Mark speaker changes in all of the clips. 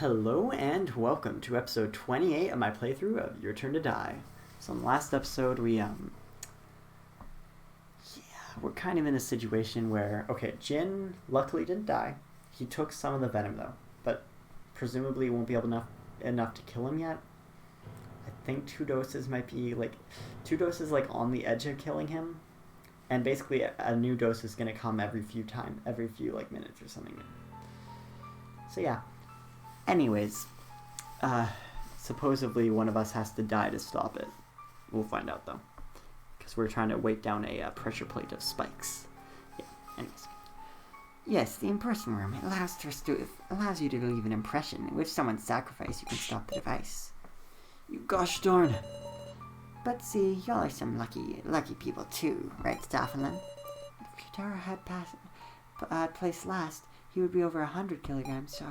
Speaker 1: Hello and welcome to episode 28 of my playthrough of Your Turn to Die. So in the last episode we're kind of in a situation where, Jin luckily didn't die. He took some of the venom though, but presumably won't be enough to kill him yet. I think two doses might be on the edge of killing him, and basically a new dose is gonna come every few minutes or something. So yeah. Anyways, supposedly one of us has to die to stop it. We'll find out though, because we're trying to weight down a pressure plate of spikes. Yeah. Anyways.
Speaker 2: Yes, the impression room allows you to leave an impression. With someone's sacrifice, you can stop the device.
Speaker 1: You gosh darn.
Speaker 2: But see, y'all are some lucky people too, right, Staffelin? If Kitara had placed last, he would be over 100 kilograms, so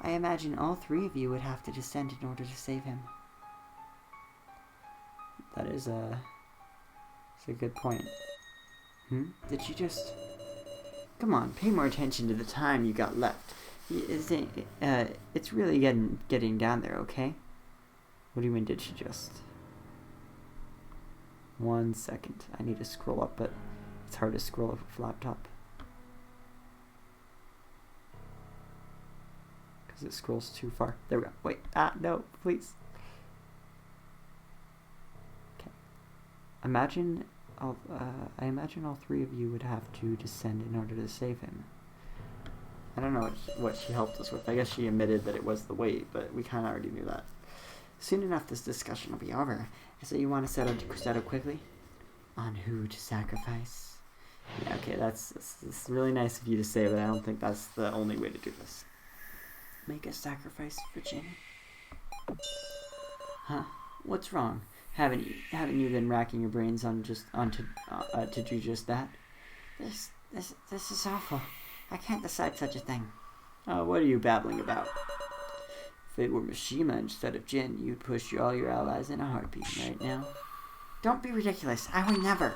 Speaker 2: I imagine all three of you would have to descend in order to save him.
Speaker 1: That is a good point.
Speaker 2: Did you just...
Speaker 1: Come on, pay more attention to the time you got left. It's really getting down there, okay? What do you mean, did she just... 1 second. I need to scroll up, but it's hard to scroll up with a laptop. Because it scrolls too far. There we go. Wait. No, please. Okay. I imagine all three of you would have to descend in order to save him. I don't know what she helped us with. I guess she admitted that it was the weight, but we kind of already knew that.
Speaker 2: Soon enough, this discussion will be over. So you want to settle quickly on who to sacrifice?
Speaker 1: Yeah, okay, that's really nice of you to say, but I don't think that's the only way to do this.
Speaker 2: Make a sacrifice for Jin.
Speaker 1: Huh? What's wrong? Haven't you been racking your brains to do just that?
Speaker 2: This is awful. I can't decide such a thing.
Speaker 1: What are you babbling about? If it were Mishima instead of Jin, you'd push all your allies in a heartbeat right now.
Speaker 2: Don't be ridiculous. I will never.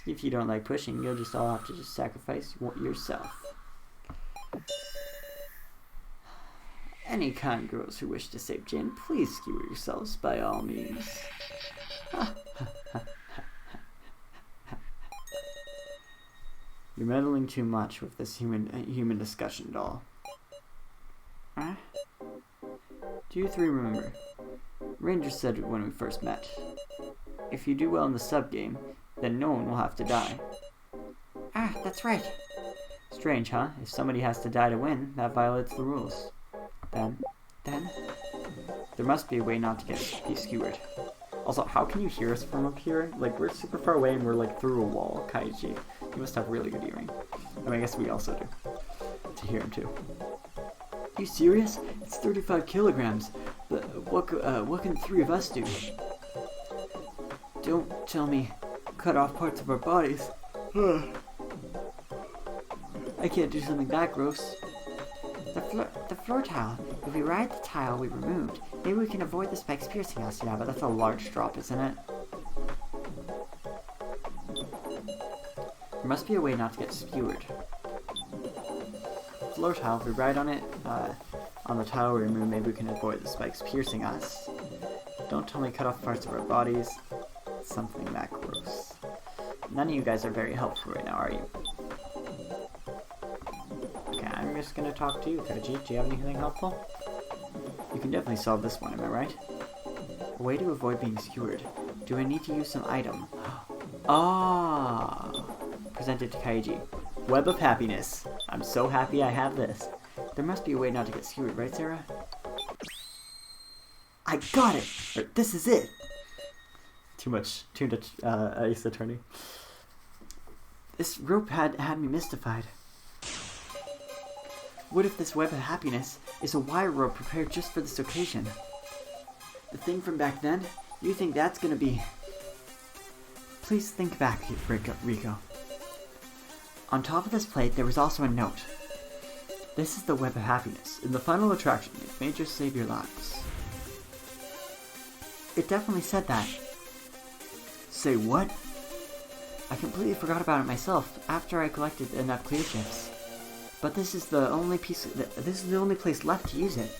Speaker 1: If you don't like pushing, you'll just all have to sacrifice yourself. Any kind girls who wish to save Jin, please skewer yourselves by all means. You're meddling too much with this human discussion, doll.
Speaker 2: Huh?
Speaker 1: Do you three remember? Ranger said it when we first met. If you do well in the sub-game, then no one will have to die.
Speaker 2: That's right.
Speaker 1: Strange, huh? If somebody has to die to win, that violates the rules. Then, there must be a way not to be skewered. Also, how can you hear us from up here? Like, we're super far away and we're like through a wall, Kaiji. You must have really good hearing. I mean, I guess we also do. To hear him too. You serious? It's 35 kilograms. But what can the three of us do? Don't tell me cut off parts of our bodies. I can't do something that gross.
Speaker 2: The floor tile. If we ride the tile we removed, maybe we can avoid the spikes piercing us.
Speaker 1: Yeah, but that's a large drop, isn't it? There must be a way not to get skewered. Floor tile, if we ride on it, on the tile we removed, maybe we can avoid the spikes piercing us. Don't tell me cut off parts of our bodies. Something that gross. None of you guys are very helpful right now, are you? Okay, I'm just gonna talk to you, Koji. Do you have anything helpful? You can definitely solve this one, am I right? A way to avoid being skewered. Do I need to use some item? Presented to Kaiji. Web of happiness. I'm so happy I have this. There must be a way not to get skewered, right, Sarah? I got it! This is it! Too much Ace Attorney. This rope had me mystified. What if this web of happiness is a wire rope prepared just for this occasion? The thing from back then? You think that's gonna be... Please think back, Rico. On top of this plate, there was also a note. This is the web of happiness. In the final attraction, it may just save your lives. It definitely said that. Say what? I completely forgot about it myself after I collected enough clear chips. But this is the only this is the only place left to use it.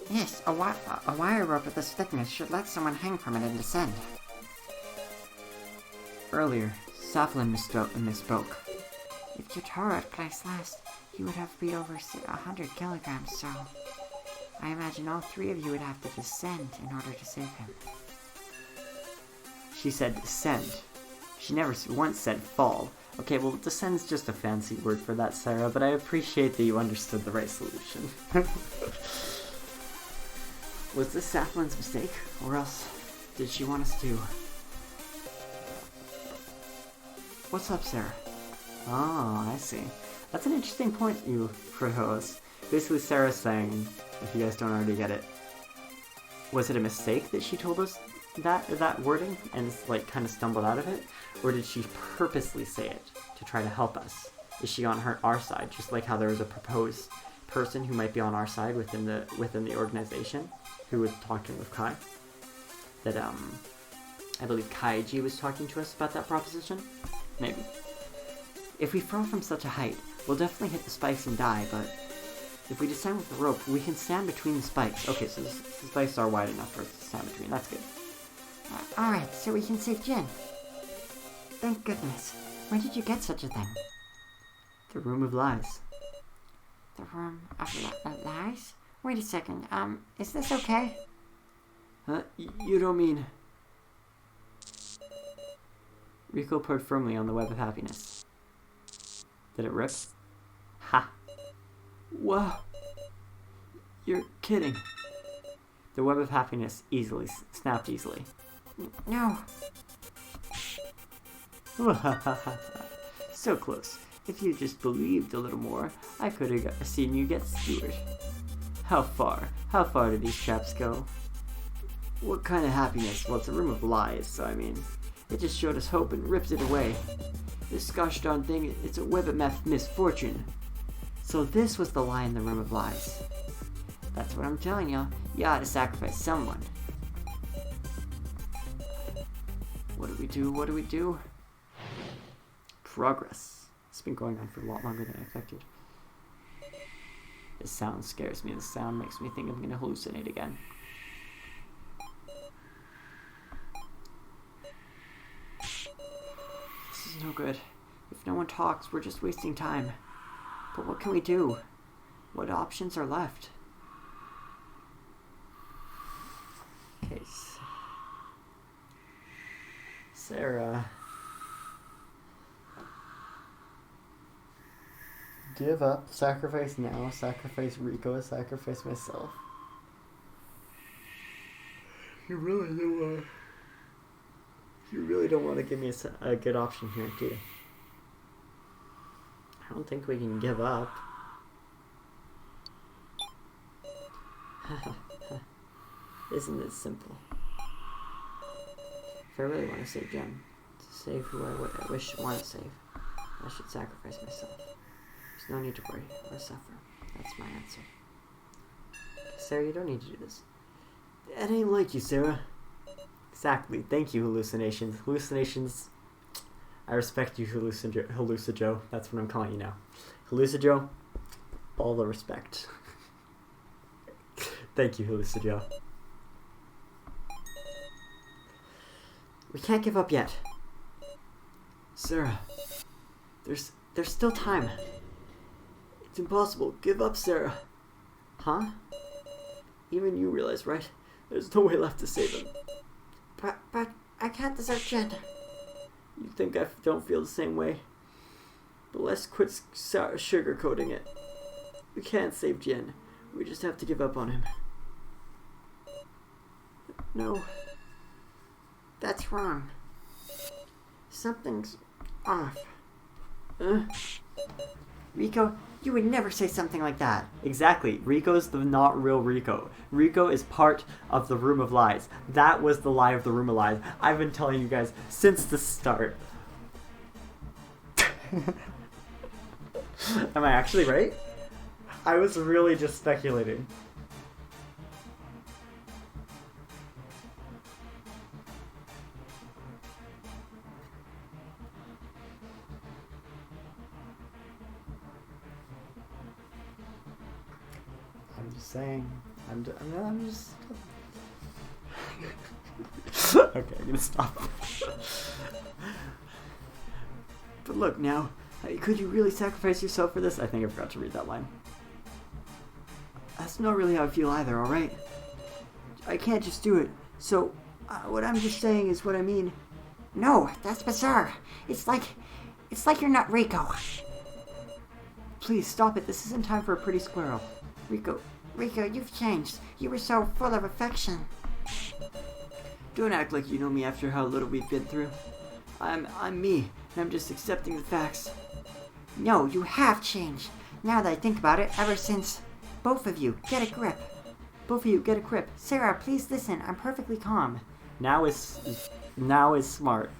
Speaker 2: Yes, a wire rope of this thickness should let someone hang from it and descend.
Speaker 1: Earlier, Saflin misspoke.
Speaker 2: If Yotaro had placed last, he would have to be over 100 kilograms, so I imagine all three of you would have to descend in order to save him.
Speaker 1: She said descend. She never once said fall. Okay, well, descend's just a fancy word for that, Sarah, but I appreciate that you understood the right solution. Was this Saflin's mistake, or else did she want us to... What's up, Sarah? Oh, I see. That's an interesting point you propose. Basically, Sarah's saying, if you guys don't already get it, was it a mistake that she told us that wording and like kind of stumbled out of it, or did she purposely say it to try to help us? Is she on our side, just like how there was a proposed person who might be on our side within the organization, who was talking with Kai? That I believe Kaiji was talking to us about that proposition. Maybe. If we fall from such a height, we'll definitely hit the spikes and die, but if we descend with the rope, we can stand between the spikes. Okay, so the spikes are wide enough for us to stand between. That's good.
Speaker 2: Alright, so we can save Jin. Thank goodness. Where did you get such a thing?
Speaker 1: The Room of Lies.
Speaker 2: The Room of Lies? Wait a second, is this okay?
Speaker 1: You don't mean... Rico pulled firmly on the web of happiness. Did it rip? Ha! Whoa! You're kidding. The web of happiness snapped easily.
Speaker 2: No.
Speaker 1: So close. If you just believed a little more, I could have seen you get skewered. How far? How far did these traps go? What kind of happiness? Well, it's a room of lies, so I mean, it just showed us hope and ripped it away. This gosh darn thing, it's a web of misfortune. So this was the lie in the Room of Lies. That's what I'm telling you. You ought to sacrifice someone. What do we do? What do we do? Progress. It's been going on for a lot longer than I expected. This sound scares me. This sound makes me think I'm going to hallucinate again. This is no good. If no one talks, we're just wasting time. But what can we do? What options are left? Okay. Sarah. Give up. Sacrifice now. Sacrifice Rico. Sacrifice myself. You really don't want to give me a good option here, do you? I don't think we can give up. Isn't it simple? If I really want to save Jen, to save who I want to save, I should sacrifice myself. There's no need to worry or suffer. That's my answer. Sarah, you don't need to do this. That ain't like you, Sarah. Exactly. Thank you, hallucinations. Hallucinations. I respect you, Hallucijo. That's what I'm calling you now. Hallucijo, all the respect. Thank you, Hallucijo. We can't give up yet. Sarah, there's still time. It's impossible. Give up, Sarah. Huh? Even you realize, right? There's no way left to save him.
Speaker 2: But I can't desert Jin.
Speaker 1: You think I don't feel the same way? But let's quit sugarcoating it. We can't save Jin. We just have to give up on him. No.
Speaker 2: That's wrong. Something's off. Rico, you would never say something like that.
Speaker 1: Exactly. Rico's the not real Rico. Rico is part of the Room of Lies. That was the lie of the Room of Lies. I've been telling you guys since the start. Am I actually right? I was really just speculating. I'm just saying. I'm just... Okay, I'm gonna stop. But look, now, could you really sacrifice yourself for this? I think I forgot to read that line. That's not really how I feel either, alright? I can't just do it. So, what I'm just saying is what I mean.
Speaker 2: No, that's bizarre. It's like you're not Rico.
Speaker 1: Please, stop it. This isn't time for a pretty squirrel.
Speaker 2: Rico, you've changed. You were so full of affection.
Speaker 1: Don't act like you know me after how little we've been through. I'm me, and I'm just accepting the facts.
Speaker 2: No, you have changed. Now that I think about it, ever since... Both of you, get a grip.
Speaker 1: Both of you, get a grip.
Speaker 2: Sarah, please listen. I'm perfectly calm.
Speaker 1: Now is smart.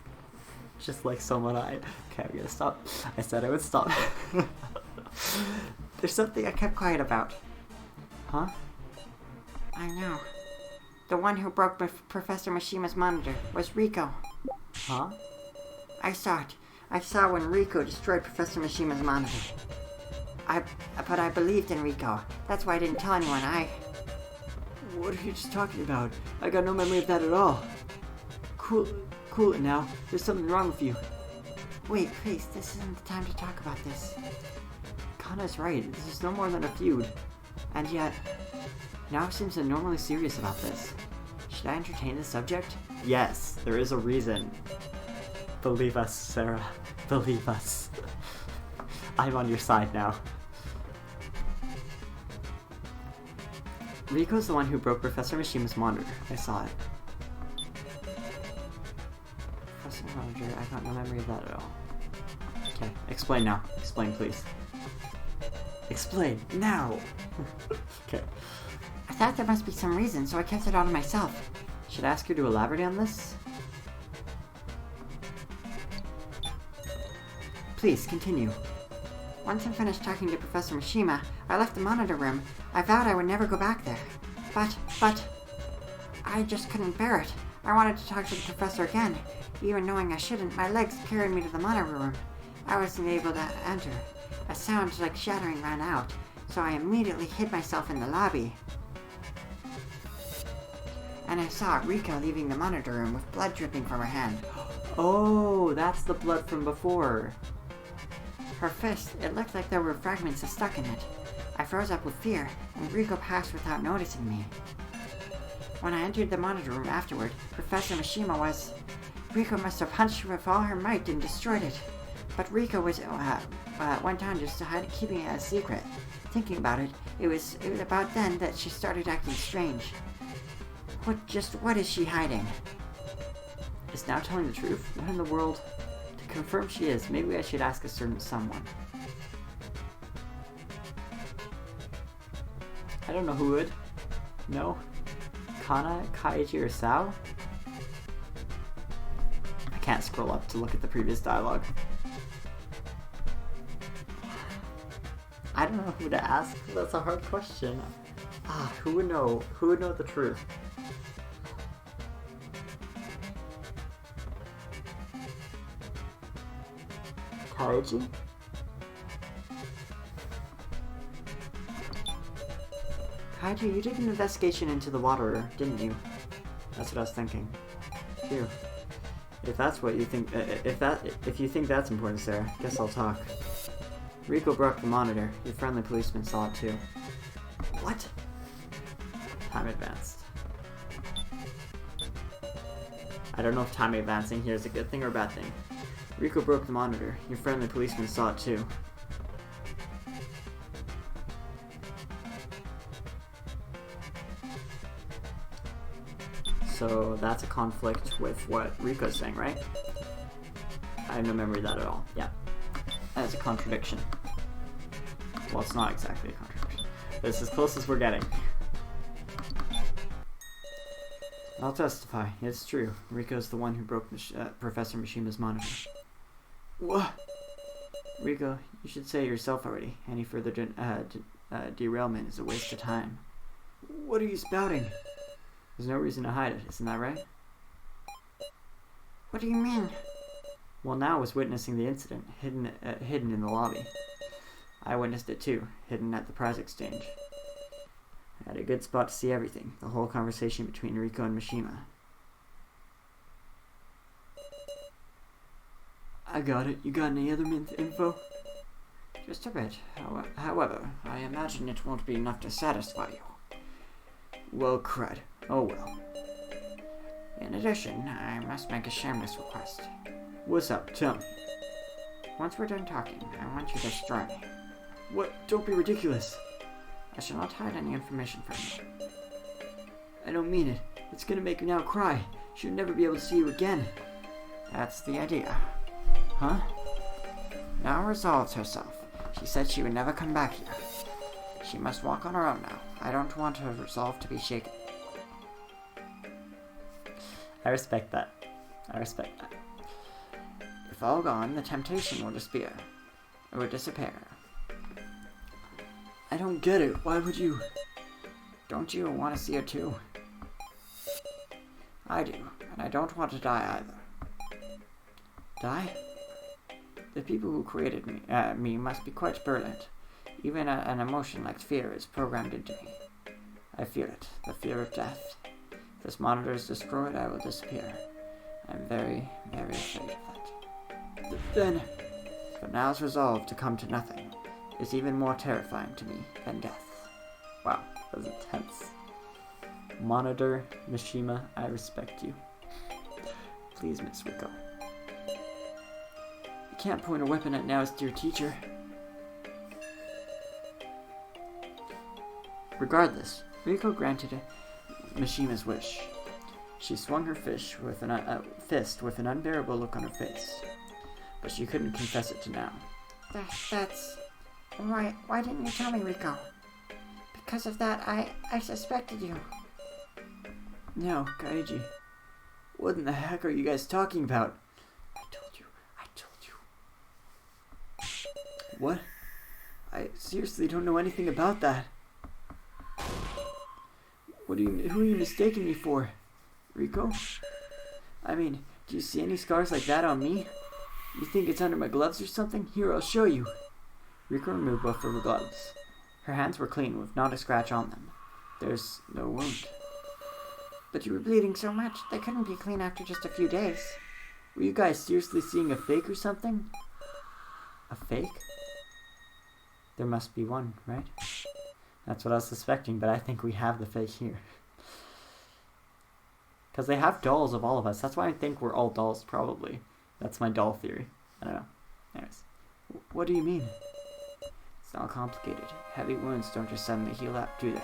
Speaker 1: Just like someone Okay, I'm gonna stop. I said I would stop.
Speaker 2: There's something I kept quiet about.
Speaker 1: Huh?
Speaker 2: I know. The one who broke Professor Mishima's monitor was Rico.
Speaker 1: Huh?
Speaker 2: I saw it. I saw when Rico destroyed Professor Mishima's monitor. But I believed in Rico. That's why I didn't tell anyone.
Speaker 1: What are you just talking about? I got no memory of that at all. Cool it now. There's something wrong with you.
Speaker 2: Wait, please. This isn't the time to talk about this.
Speaker 1: Kana's right. This is no more than a feud. And yet, now seems normally serious about this. Should I entertain the subject? Yes, there is a reason. Believe us, Sarah. Believe us. I'm on your side now. Rico's the one who broke Professor Mishima's monitor. I saw it. Professor Monitor, I got no memory of that at all. Okay, explain now. Explain, please. Explain, now! Okay.
Speaker 2: I thought there must be some reason, so I kept it all to myself.
Speaker 1: Should I ask you to elaborate on this? Please, continue.
Speaker 2: Once I finished talking to Professor Mishima, I left the monitor room. I vowed I would never go back there. But... I just couldn't bear it. I wanted to talk to the professor again. Even knowing I shouldn't, my legs carried me to the monitor room. I wasn't able to enter. A sound like shattering ran out, so I immediately hid myself in the lobby. And I saw Rika leaving the monitor room with blood dripping from her hand.
Speaker 1: Oh, that's the blood from before.
Speaker 2: Her fist, it looked like there were fragments stuck in it. I froze up with fear, and Rico passed without noticing me. When I entered the monitor room afterward, Professor Mishima was... Rico must have punched her with all her might and destroyed it. But Rico went on just keeping it a secret. Thinking about it, it was about then that she started acting strange. What is she hiding?
Speaker 1: Is now telling the truth? What in the world? To confirm she is, maybe I should ask a certain someone. I don't know who would. No? Kana, Kaiji, or Sao? I can't scroll up to look at the previous dialogue. I don't know who to ask. That's a hard question. Who would know? Who would know the truth? Kaiji? Kaiji, you did an investigation into the water, didn't you? That's what I was thinking. Phew. If that's what you think, if you think that's important, Sarah, guess I'll talk. Rico broke the monitor. Your friendly policeman saw it too. What? Time advanced. I don't know if time advancing here is a good thing or a bad thing. Rico broke the monitor. Your friendly policeman saw it too. So that's a conflict with what Rico's saying, right? I have no memory of that at all. Yeah. That's a contradiction. Well, it's not exactly a contradiction. But it's as close as we're getting. I'll testify. It's true. Rico's the one who broke Professor Mishima's monitor. What? Rico, you should say it yourself already. Any further derailment is a waste of time. What are you spouting? There's no reason to hide it, isn't that right?
Speaker 2: What do you mean?
Speaker 1: Well, now I was witnessing the incident, hidden in the lobby. I witnessed it too, hidden at the prize exchange. I had a good spot to see everything, the whole conversation between Riko and Mishima. I got it. You got any other info? Just a bit. However, I imagine it won't be enough to satisfy you. Well, crud. Oh well. In addition, I must make a shameless request. What's up? Tell me. Once we're done talking, I want you to destroy me. What? Don't be ridiculous. I shall not hide any information from you. I don't mean it. It's gonna make me now cry. She'll never be able to see you again. That's the idea. Huh? Now resolves herself. She said she would never come back here. She must walk on her own now. I don't want her resolve to be shaken. I respect that. If all gone, the temptation will disappear. It would disappear. I don't get it. Why would you? Don't you want to see her too? I do, and I don't want to die either. Die? The people who created me must be quite brilliant. Even an emotion like fear is programmed into me. I feel it, the fear of death. If this monitor is destroyed, I will disappear. I'm very, very afraid of that. Then, but now's resolve to come to nothing is even more terrifying to me than death. Wow, that was intense. Monitor, Mishima, I respect you. Please, Miss Riko. You can't point a weapon at Nao's dear teacher. Regardless, Riko granted Mishima's wish. She swung her fist with an unbearable look on her face, but she couldn't confess it to Nao.
Speaker 2: That's... Why didn't you tell me, Riko? Because of that, I suspected you.
Speaker 1: No, Kaiji. What in the heck are you guys talking about? I told you. What? I seriously don't know anything about that. Who are you mistaking me for? Riko? I mean, do you see any scars like that on me? You think it's under my gloves or something? Here, I'll show you. Riko removed both of her gloves. Her hands were clean, with not a scratch on them. There's no wound.
Speaker 2: But you were bleeding so much, they couldn't be clean after just a few days.
Speaker 1: Were you guys seriously seeing a fake or something? A fake? There must be one, right? That's what I was suspecting, but I think we have the fake here. Because they have dolls of all of us. That's why I think we're all dolls, probably. That's my doll theory. I don't know. Anyways. What do you mean? It's not complicated. Heavy wounds don't just suddenly heal up, do they?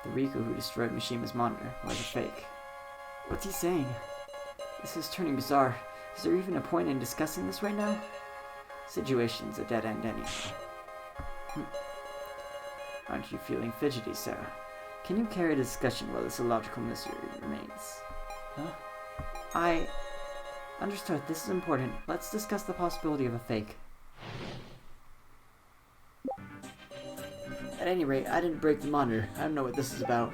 Speaker 1: The Riko who destroyed Mishima's monitor was a fake. What's he saying? This is turning bizarre. Is there even a point in discussing this right now? Situation's a dead end anyway. Aren't you feeling fidgety, Sarah? Can you carry a discussion while this illogical mystery remains? Huh? Understood. This is important. Let's discuss the possibility of a fake. At any rate, I didn't break the monitor. I don't know what this is about.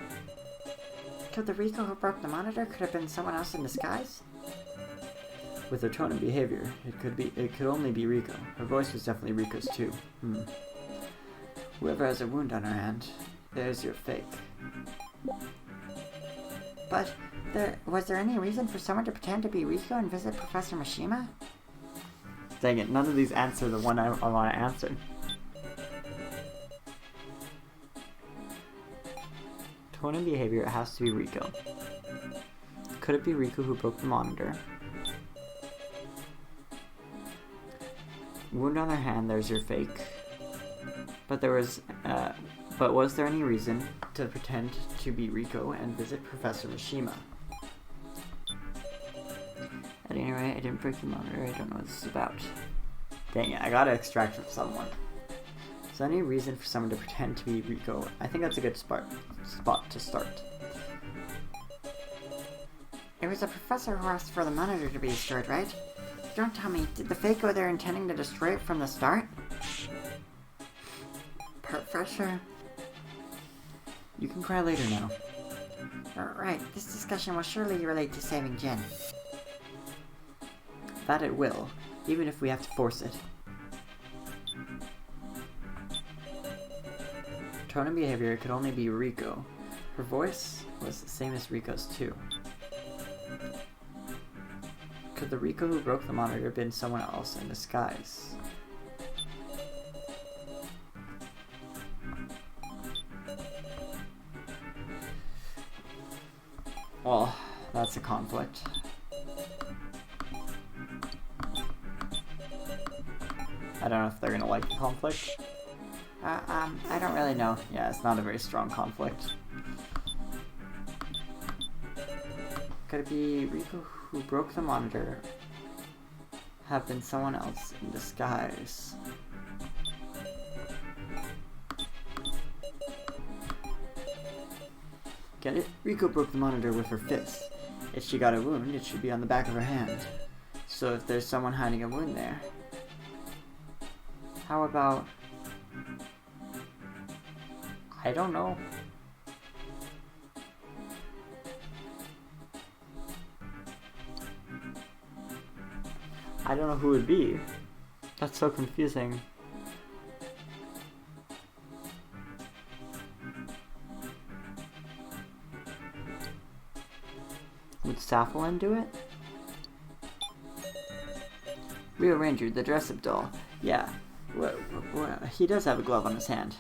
Speaker 2: Could the Riko who broke the monitor could have been someone else in disguise?
Speaker 1: With her tone and behavior, it could only be Riko. Her voice was definitely Riko's too. Whoever has a wound on her hand, there's your fake.
Speaker 2: But was there any reason for someone to pretend to be Riko and visit Professor Mishima?
Speaker 1: Dang it, none of these answer the one I want to answer. Tone and behavior, it has to be Riko. Could it be Riko who broke the monitor? Wound on their hand, there's your fake. But was there any reason to pretend to be Riko and visit Professor Mishima? At any rate, I didn't break the monitor. I don't know what this is about. Dang it, I gotta extract from someone. Is there any reason for someone to pretend to be Riko? I think that's a good spot to start.
Speaker 2: It was the professor who asked for the monitor to be destroyed, right? Don't tell me, did the fake go there intending to destroy it from the start? Professor?
Speaker 1: You can cry later now.
Speaker 2: Right, this discussion will surely relate to saving Jin.
Speaker 1: That it will, even if we have to force it. tone and behavior, it could only be Rico. Her voice was the same as Rico's too. Could the Rico who broke the monitor have been someone else in disguise? Well, that's a conflict. I don't know if they're gonna like the conflict.
Speaker 2: I don't really know.
Speaker 1: Yeah, it's not a very strong conflict. Could it be Rico who broke the monitor have been someone else in disguise? Get it? Rico broke the monitor with her fist. If she got a wound, it should be on the back of her hand. So if there's someone hiding a wound there, how about... I don't know. I don't know who it would be. That's so confusing. Would Safalin do it? Rio Ranger, the dress-up doll. Yeah, he does have a glove on his hand.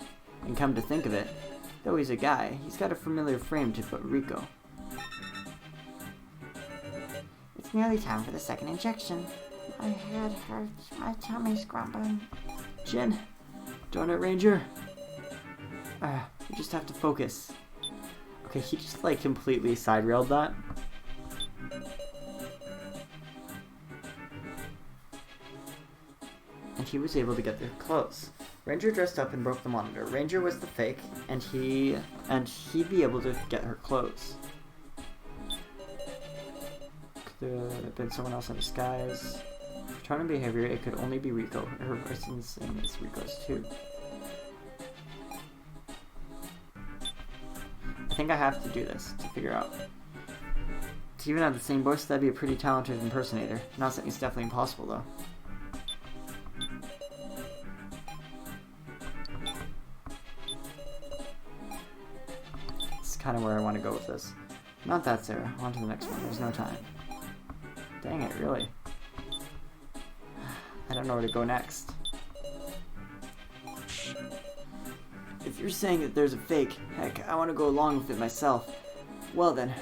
Speaker 1: And come to think of it, though he's a guy, he's got a familiar frame to put Rico.
Speaker 2: It's nearly time for the second injection. My head hurts, my tummy's grumbling.
Speaker 1: Jin, Donut Ranger. You just have to focus. Okay, he just like completely side-railed that. And he was able to get their clothes. Ranger dressed up and broke the monitor. Ranger was the fake, and he'd be able to get her clothes. Could there have been someone else in disguise? For tone and behavior, it could only be Rico. Her voice is the same as Rico's too. I think I have to do this to figure out. To even have the same voice, that'd be a pretty talented impersonator. Not saying it's definitely impossible though. Kind of where I want to go with this. Not that, Sarah. On to the next one. There's no time. Dang it, really. I don't know where to go next. If you're saying that there's a fake, heck, I want to go along with it myself. Well then,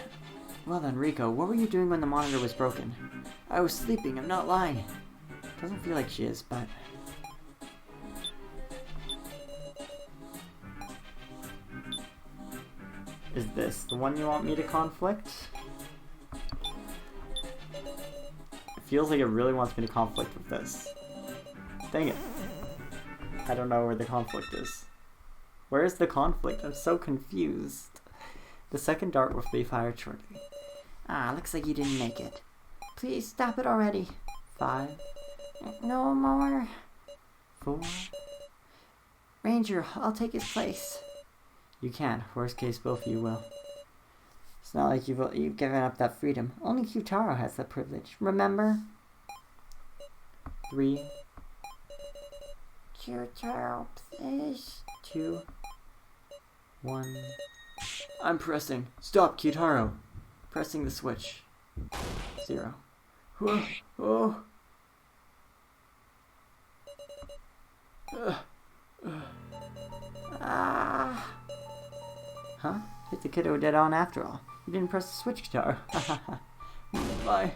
Speaker 1: Rico, what were you doing when the monitor was broken? I was sleeping, I'm not lying. Doesn't feel like she is, but... Is this the one you want me to conflict? It feels like it really wants me to conflict with this. Dang it. I don't know where the conflict is. Where is the conflict? I'm so confused. The second dart will be fired shortly.
Speaker 2: Looks like you didn't make it. Please stop it already.
Speaker 1: 5.
Speaker 2: No more.
Speaker 1: 4.
Speaker 2: Ranger, I'll take his place.
Speaker 1: You can. Worst case, both of you will. It's not like you've given up that freedom. Only Kyutaro has that privilege. Remember? 3.
Speaker 2: Kyutaro, please.
Speaker 1: 2. 1. I'm pressing. Stop, Kyutaro. Pressing the switch. 0. Oh. Huh? Hit the kiddo dead on after all. You didn't press the switch, Kyutaro. my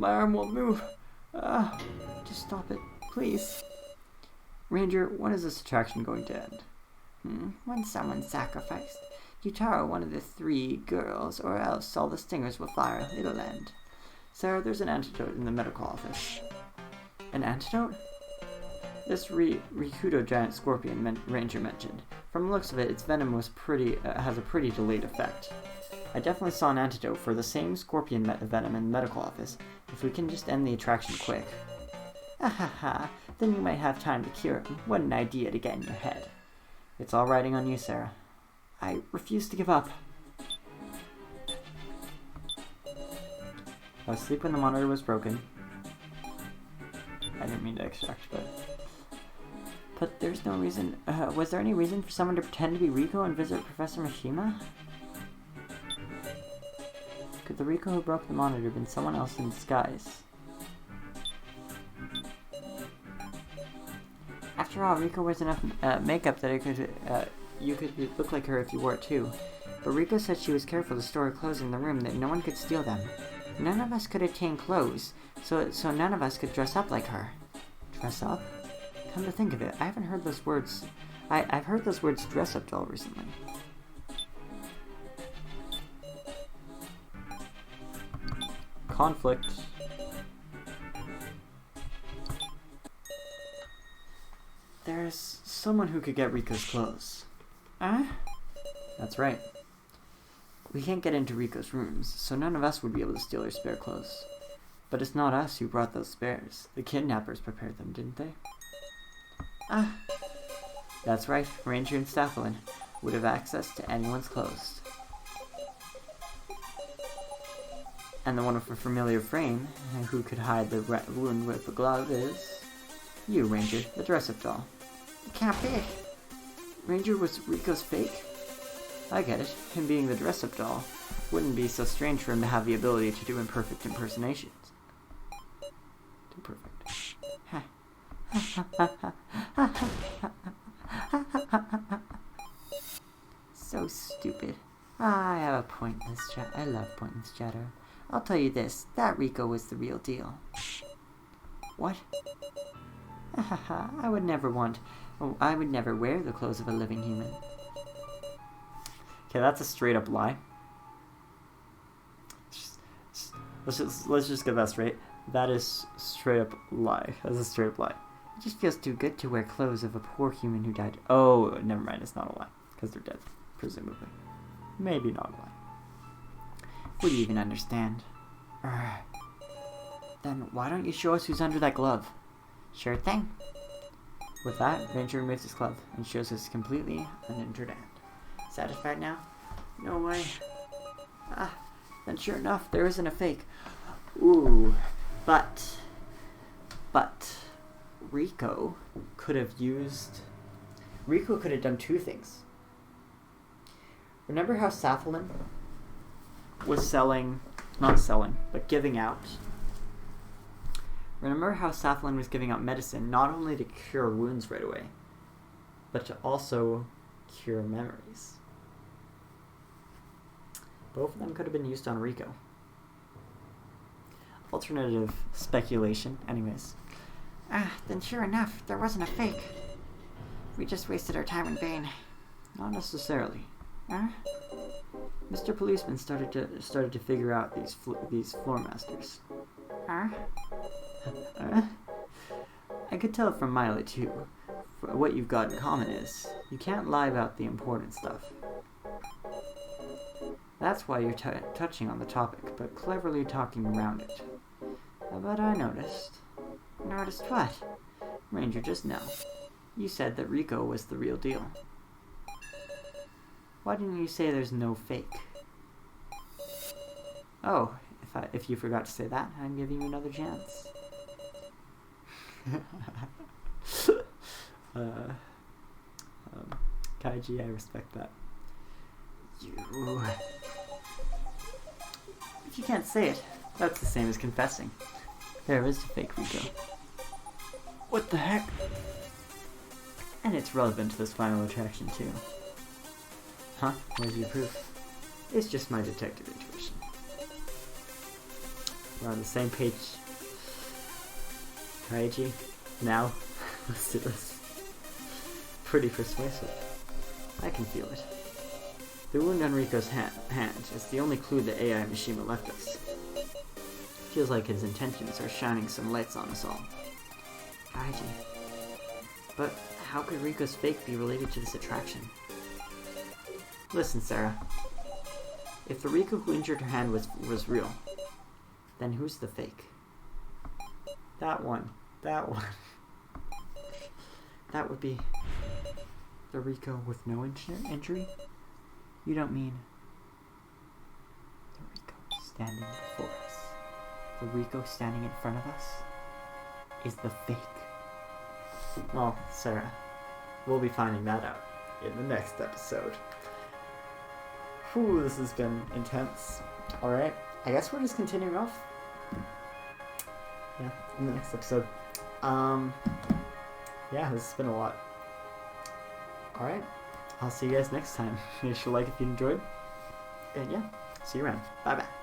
Speaker 1: arm won't move. Just stop it, please. Ranger, when is this attraction going to end?
Speaker 2: When someone's sacrificed. Kyutaro, one of the 3 girls, or else all the stingers will fire. It'll end.
Speaker 1: Sarah, there's an antidote in the medical office. An antidote? This Rikudo giant scorpion Ranger mentioned. From the looks of it, its venom was has a pretty delayed effect. I definitely saw an antidote for the same scorpion venom in the medical office. If we can just end the attraction quick. Then you might have time to cure him. What an idea to get in your head. It's all riding on you, Sarah. I refuse to give up. I was asleep when the monitor was broken. I didn't mean to extract, but... But there's no reason... was there any reason for someone to pretend to be Rico and visit Professor Mishima? Could the Rico who broke the monitor have been someone else in disguise? After all, Rico wears enough makeup that it could, you could look like her if you wore it too. But Rico said she was careful to store her clothes in the room, that no one could steal them. None of us could attain clothes, so none of us could dress up like her. Dress up? Come to think of it, I haven't heard those words. I've heard those words dress up doll recently. Conflict. There's someone who could get Rico's clothes. Huh? That's right. We can't get into Rico's rooms, so none of us would be able to steal her spare clothes. But it's not us who brought those spares. The kidnappers prepared them, didn't they? Ah. That's right, Ranger and Staffelin would have access to anyone's clothes. And the one with a familiar frame, who could hide the wound with a glove, is... you, Ranger, the dress-up doll.
Speaker 2: It can't be.
Speaker 1: Ranger was Rico's fake? I get it. Him being the dress-up doll wouldn't be so strange for him to have the ability to do imperfect impersonations. Too perfect.
Speaker 2: So stupid. I have a pointless I love pointless chatter. I'll tell you this, that Rico was the real deal.
Speaker 1: What?
Speaker 2: I would never wear the clothes of a living human.
Speaker 1: Okay, that's a straight up lie. Let's just get that straight. That is straight up lie. That's a straight up lie.
Speaker 2: It just feels too good to wear clothes of a poor human who died.
Speaker 1: Oh, never mind. It's not a lie. Because they're dead. Presumably. Maybe not a lie.
Speaker 2: Would you even understand? Then why don't you show us who's under that glove? Sure thing.
Speaker 1: With that, Ranger removes his glove and shows us completely uninjured hand.
Speaker 2: Satisfied now?
Speaker 1: No way.
Speaker 2: Then sure enough, there isn't a fake.
Speaker 1: Ooh. But Rico could have done two things. Remember how Staffelin was giving out. Remember how Staffelin was giving out medicine not only to cure wounds right away, but to also cure memories. Both of them could have been used on Rico. Alternative speculation, anyways.
Speaker 2: Then sure enough, there wasn't a fake. We just wasted our time in vain.
Speaker 1: Not necessarily. Mr. Policeman started to figure out these floor masters. I could tell from Miley too. What you've got in common is you can't lie about the important stuff. That's why you're touching on the topic, but cleverly talking around it. But I noticed.
Speaker 2: Noticed what?
Speaker 1: Ranger, just now, you said that Rico was the real deal. Why didn't you say there's no fake? Oh, if you forgot to say that, I'm giving you another chance. Kaiji, I respect that. If you can't say it, that's the same as confessing. There is a fake Rico. What the heck? And it's relevant to this final attraction too. Huh? Where's your proof? It's just my detective intuition. We're on the same page. Kaiji, now, let's do this. Pretty persuasive. I can feel it. The wound on Rico's hand is the only clue that AI Mishima left us. Feels like his intentions are shining some lights on us all. Kaiji. But how could Rico's fake be related to this attraction? Listen, Sarah. If the Rico who injured her hand was real, then who's the fake? That one. That one. That would be the Rico with no injury? You don't mean the Rico standing before us? The Rico standing in front of us is the fake. Oh, Sarah, we'll be finding that out in the next episode. Whew, this has been intense. Alright, I guess we're just continuing off. Yeah, in the next episode. Yeah, this has been a lot. Alright, I'll see you guys next time. Make sure to like if you enjoyed. And yeah, see you around. Bye bye.